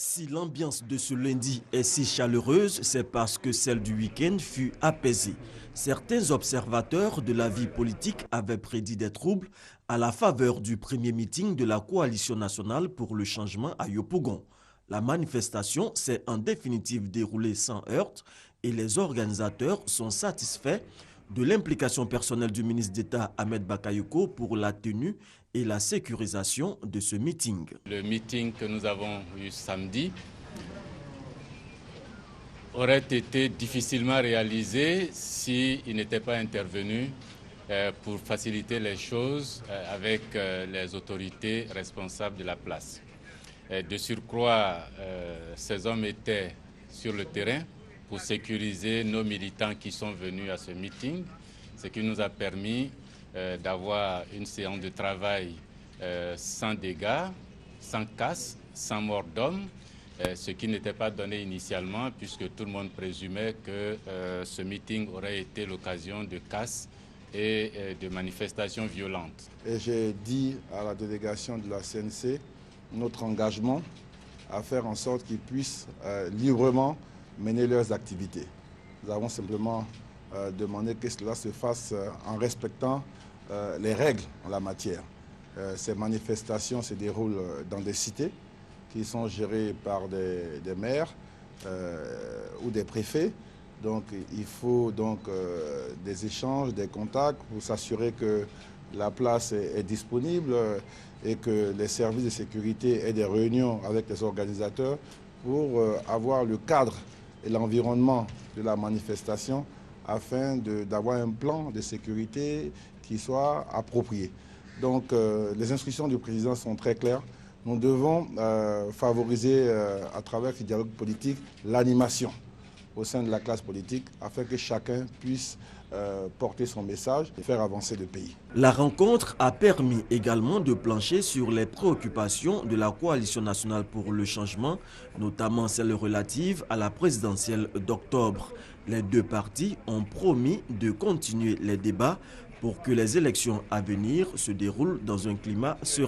Si l'ambiance de ce lundi est si chaleureuse, c'est parce que celle du week-end fut apaisée. Certains observateurs de la vie politique avaient prédit des troubles à la faveur du premier meeting de la Coalition nationale pour le changement à Yopougon. La manifestation s'est en définitive déroulée sans heurts et les organisateurs sont satisfaits de l'implication personnelle du ministre d'État Ahmed Bakayoko pour la tenue et la sécurisation de ce meeting. Le meeting que nous avons eu samedi aurait été difficilement réalisé s'il n'était pas intervenu pour faciliter les choses avec les autorités responsables de la place. De surcroît, ces hommes étaient sur le terrain pour sécuriser nos militants qui sont venus à ce meeting, ce qui nous a permis d'avoir une séance de travail sans dégâts, sans casse, sans mort d'homme, ce qui n'était pas donné initialement puisque tout le monde présumait que ce meeting aurait été l'occasion de casse et de manifestations violentes. Et j'ai dit à la délégation de la CNC notre engagement à faire en sorte qu'ils puissent librement mener leurs activités. Nous avons simplement demandé que cela se fasse en respectant les règles en la matière. Ces manifestations se déroulent dans des cités qui sont gérées par des maires ou des préfets. Donc il faut donc des échanges, des contacts pour s'assurer que la place est disponible et que les services de sécurité aient des réunions avec les organisateurs pour avoir le cadre et l'environnement de la manifestation afin d'avoir un plan de sécurité qui soit approprié. Donc les instructions du président sont très claires. Nous devons favoriser à travers ce dialogue politique l'animation au sein de la classe politique afin que chacun puisse porter son message et faire avancer le pays. La rencontre a permis également de plancher sur les préoccupations de la Coalition nationale pour le changement, notamment celles relatives à la présidentielle d'octobre. Les deux partis ont promis de continuer les débats pour que les élections à venir se déroulent dans un climat serein.